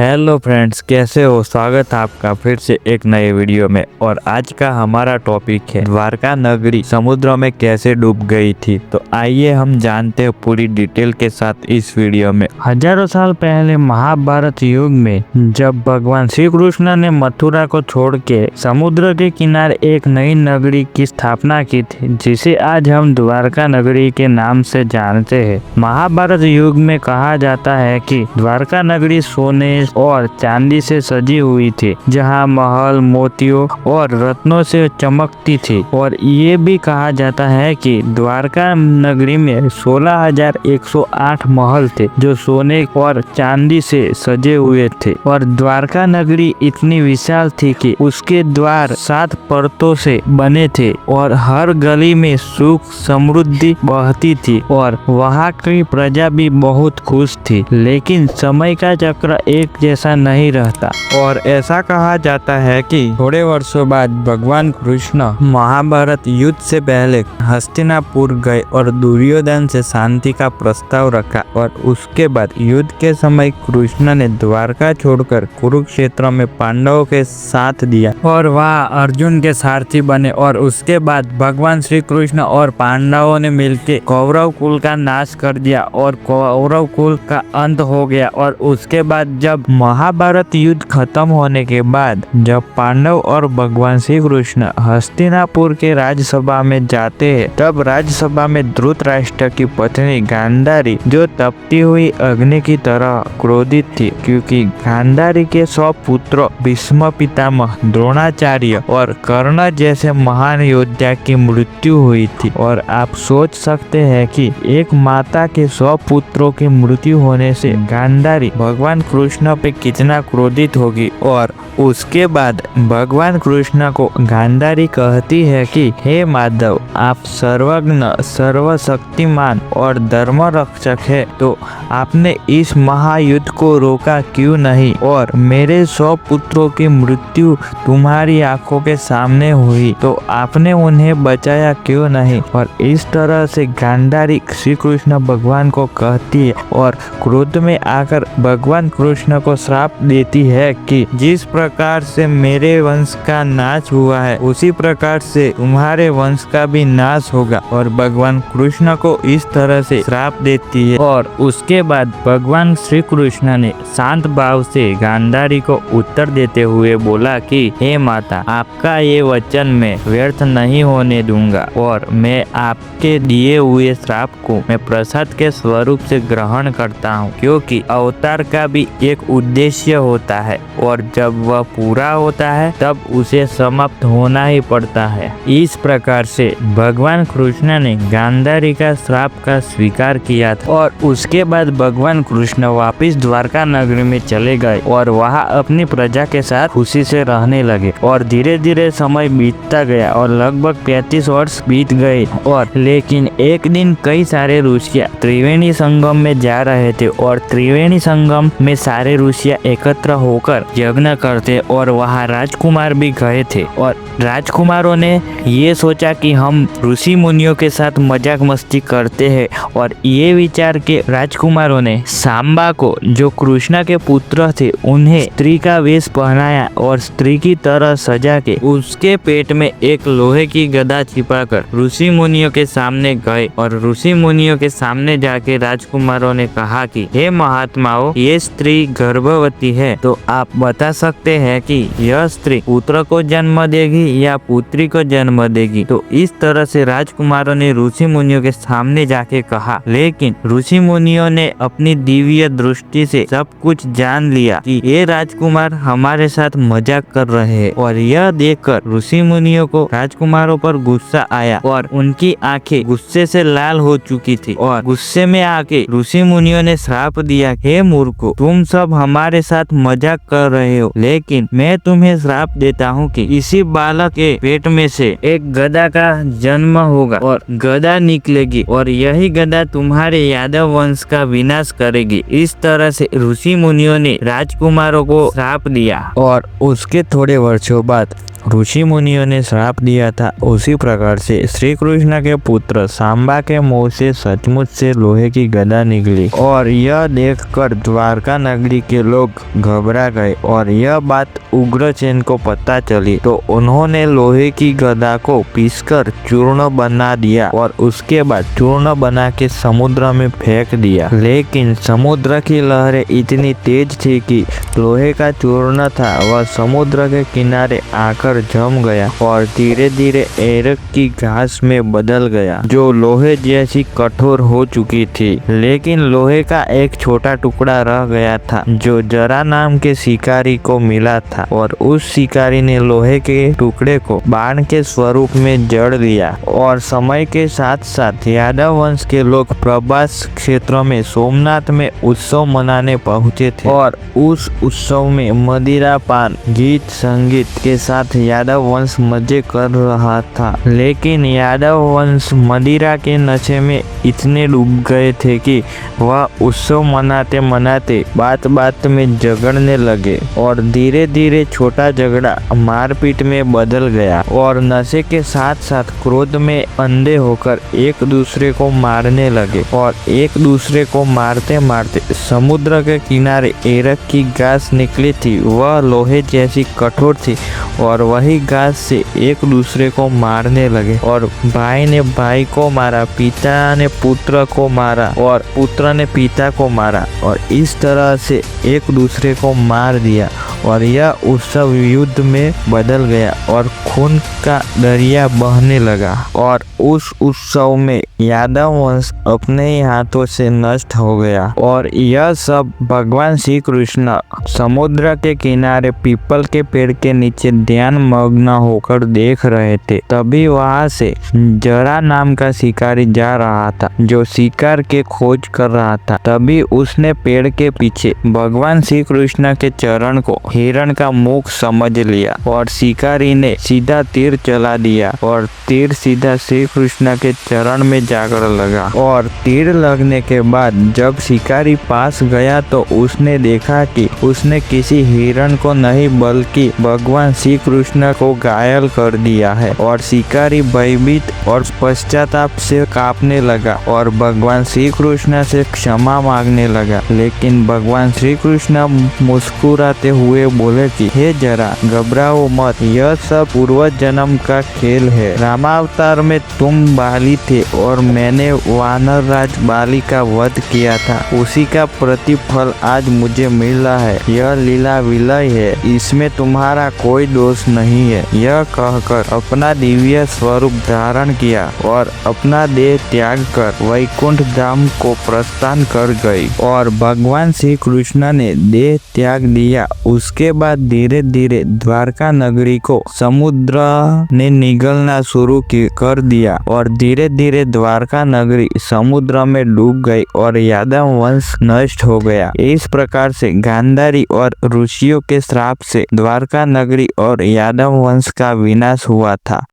Hello friends, कैसे हो। स्वागत है आपका फिर से एक नए वीडियो में। और आज का हमारा टॉपिक है द्वारका नगरी समुद्र में कैसे डूब गई थी। तो आइए हम जानते हैं पूरी डिटेल के साथ इस वीडियो में। हजारों साल पहले महाभारत युग में जब भगवान श्री कृष्ण ने मथुरा को छोड़ के समुद्र के किनारे एक नई नगरी की स्थापना की थी, जिसे आज हम द्वारका नगरी के नाम से जानते हैं। महाभारत युग में कहा जाता है कि द्वारका नगरी सोने और चांदी से सजी हुई थी, जहां महल मोतियों और रत्नों से चमकती थी। और ये भी कहा जाता है कि द्वारका नगरी में 16,108 महल थे, जो सोने और चांदी से सजे हुए थे। और द्वारका नगरी इतनी विशाल थी कि उसके द्वार 7 परतों से बने थे और हर गली में सुख समृद्धि बहती थी और वहाँ की प्रजा भी बहुत खुश थी। लेकिन समय का चक्र एक जैसा नहीं रहता और ऐसा कहा जाता है कि थोड़े वर्षों बाद भगवान कृष्ण महाभारत युद्ध से पहले हस्तिनापुर गए और दुर्योधन से शांति का प्रस्ताव रखा। और उसके बाद युद्ध के समय कृष्ण ने द्वारका छोड़कर कुरुक्षेत्र में पांडवों के साथ दिया और वहाँ अर्जुन के सारथी बने। और उसके बाद भगवान श्री कृष्ण और पांडवों ने मिलकर कौरव कुल का नाश कर दिया और कौरव कुल का अंत हो गया। और उसके बाद जब महाभारत युद्ध खत्म होने के बाद जब पांडव और भगवान श्री कृष्ण हस्तिनापुर के राजसभा में जाते हैं, तब राजसभा में धृतराष्ट्र की पत्नी गांधारी, जो तपती हुई अग्नि की तरह क्रोधित थी, क्योंकि गांधारी के 100 पुत्रों भीष्म पितामह, द्रोणाचार्य और कर्ण जैसे महान योद्धा की मृत्यु हुई थी। और आप सोच सकते हैं कि एक माता के 100 पुत्रों की मृत्यु होने से गांधारी भगवान कृष्ण पे कितना क्रोधित होगी। और उसके बाद भगवान कृष्ण को गांधारी कहती है कि हे माधव, आप सर्वज्ञ सर्वशक्तिमान और धर्म रक्षक है, तो आपने इस महायुद्ध को रोका क्यों नहीं। और मेरे 100 पुत्रों की मृत्यु तुम्हारी आंखों के सामने हुई, तो आपने उन्हें बचाया क्यों नहीं। और इस तरह से गांधारी श्री कृष्ण भगवान को कहती है और क्रोध में आकर भगवान कृष्ण को श्राप देती है कि जिस प्रकार से मेरे वंश का नाश हुआ है, उसी प्रकार से तुम्हारे वंश का भी नाश होगा। और भगवान कृष्ण को इस तरह से श्राप देती है। और उसके बाद भगवान श्री कृष्ण ने शांत भाव से गांधारी को उत्तर देते हुए बोला कि हे माता, आपका ये वचन मैं व्यर्थ नहीं होने दूंगा और मैं आपके दिए हुए श्राप को मैं प्रसाद के स्वरूप से ग्रहण करता हूँ, क्योंकि अवतार का भी एक उद्देश्य होता है और जब वह पूरा होता है तब उसे समाप्त होना ही पड़ता है। इस प्रकार से भगवान कृष्ण ने गांधारी का श्राप का स्वीकार किया था। और उसके बाद भगवान कृष्ण वापस द्वारका नगरी में चले गए और वहाँ अपनी प्रजा के साथ खुशी से रहने लगे। और धीरे धीरे समय बीतता गया और लगभग 35 वर्ष बीत गए। और लेकिन एक दिन कई सारे ऋषियाँ त्रिवेणी संगम में जा रहे थे और त्रिवेणी संगम में सारे ऋषियाँ एकत्र होकर यज्ञ करते और वहाँ राजकुमार भी गए थे। और राजकुमारों ने ये सोचा कि हम ऋषि मुनियों के साथ मजाक मस्ती करते हैं। और ये विचार के राजकुमारों ने सांबा को, जो कृष्ण के पुत्र थे, उन्हें स्त्री का वेश पहनाया और स्त्री की तरह सजा के उसके पेट में एक लोहे की गदा छिपाकर ऋषि मुनियों के सामने गए। और ऋषि मुनियों के सामने जाके राजकुमारों ने कहा कि हे महात्माओं, ये स्त्री गर्भवती है, तो आप बता सकते हैं कि यह स्त्री पुत्र को जन्म देगी या पुत्री को जन्म देगी। तो इस तरह से राजकुमारों ने ऋषि मुनियों के सामने जाके कहा। लेकिन ऋषि मुनियों ने अपनी दिव्य दृष्टि से सब कुछ जान लिया कि ये राजकुमार हमारे साथ मजाक कर रहे हैं। और यह देखकर ऋषि मुनियों को राजकुमारों पर गुस्सा आया और उनकी आंखें गुस्से से लाल हो चुकी थी। और गुस्से में आके ऋषि मुनियों ने श्राप दिया, हे मूर्खों, तुम सब हमारे साथ मजाक कर रहे हो, लेकिन मैं तुम्हें श्राप देता हूँ कि इसी बालक के पेट में से एक गदा का जन्म होगा और गदा निकलेगी और यही गदा तुम्हारे यादव वंश का विनाश करेगी। इस तरह से ऋषि मुनियों ने राजकुमारों को श्राप दिया। और उसके थोड़े वर्षों बाद ऋषि मुनियों ने श्राप दिया था, उसी प्रकार से श्री कृष्ण के पुत्र सांबा के मुंह से सचमुच से लोहे की गदा निकली। और यह देखकर द्वारका नगरी के लोग घबरा गए और यह बात उग्रसेन को पता चली तो उन्होंने लोहे की गदा को पीसकर चूर्ण बना दिया और उसके बाद चूर्ण बना के समुद्र में फेंक दिया। लेकिन समुद्र की लहरें इतनी तेज थी कि लोहे का चूर्ण था वह समुद्र के किनारे आकर जम गया और धीरे धीरे एरक की घास में बदल गया जो लोहे जैसी कठोर हो चुकी थी। लेकिन लोहे का एक छोटा टुकड़ा रह गया था जो जरा नाम के शिकारी को मिला था और उस शिकारी ने लोहे के टुकड़े को बाण के स्वरूप में जड़ लिया। और समय के साथ साथ यादव वंश के लोग प्रभास क्षेत्र में सोमनाथ में उत्सव मनाने पहुंचे थे और उस उत्सव में मदिरा पान गीत संगीत के साथ यादव वंश मजे कर रहा था। लेकिन यादव वंश मदिरा के नशे में इतने डूब गए थे कि वह उत्सव मनाते मनाते बात बात में झगड़ने लगे और धीरे धीरे छोटा झगड़ा मारपीट में बदल गया और नशे के साथ साथ क्रोध में अंधे होकर एक दूसरे को मारने लगे और एक दूसरे को मारते मारते समुद्र के किनारे एरक की घास निकली थी वह लोहे जैसी कठोर थी और वही घास से एक दूसरे को मारने लगे और भाई ने भाई को मारा, पिता ने पुत्र को मारा और पुत्र ने पिता को मारा और इस तरह से एक दूसरे को मार दिया और यह उत्सव युद्ध में बदल गया और खून का दरिया बहने लगा और उस उत्सव में यादव वंश अपने ही हाथों से नष्ट हो गया। और यह सब भगवान श्री कृष्ण समुद्र के किनारे पीपल के पेड़ के नीचे ध्यान मग्न होकर देख रहे थे। तभी वहां से जरा नाम का शिकारी जा रहा था जो शिकार के खोज कर रहा था। तभी उसने पेड़ के पीछे भगवान श्री कृष्ण के चरण को हिरण का मुख समझ लिया और शिकारी ने सीधा तीर चला दिया और तीर सीधा श्री कृष्ण के चरण में जाकर लगा। और तीर लगने के बाद जब शिकारी पास गया तो उसने देखा कि उसने किसी हिरण को नहीं बल्कि भगवान श्री कृष्ण को घायल कर दिया है। और शिकारी भयभीत और पश्चाताप से कांपने लगा और भगवान श्री कृष्ण से क्षमा मांगने लगा। लेकिन भगवान श्री कृष्ण मुस्कुराते हुए बोले कि हे जरा घबराओ मत, यह सब पूर्व जन्म का खेल है। रामावतार में तुम बाली थे और मैंने वानर राज बाली का वध किया था, उसी का प्रतिफल आज मुझे मिल रहा है। यह लीला विलय है, इसमें तुम्हारा कोई दोष नहीं है। यह कहकर अपना दिव्य स्वरूप धारण किया और अपना देह त्याग कर वैकुंठ धाम को प्रस्थान कर गई। और भगवान श्री कृष्ण ने देह त्याग दिया। उसके बाद धीरे धीरे द्वारका नगरी को समुद्र ने निगलना शुरू कर दिया और धीरे धीरे द्वारका नगरी समुद्र में डूब गई और यादव वंश नष्ट हो गया। इस प्रकार से गांधारी और ऋषियों के श्राप से द्वारका नगरी और यादव वंश का विनाश हुआ था।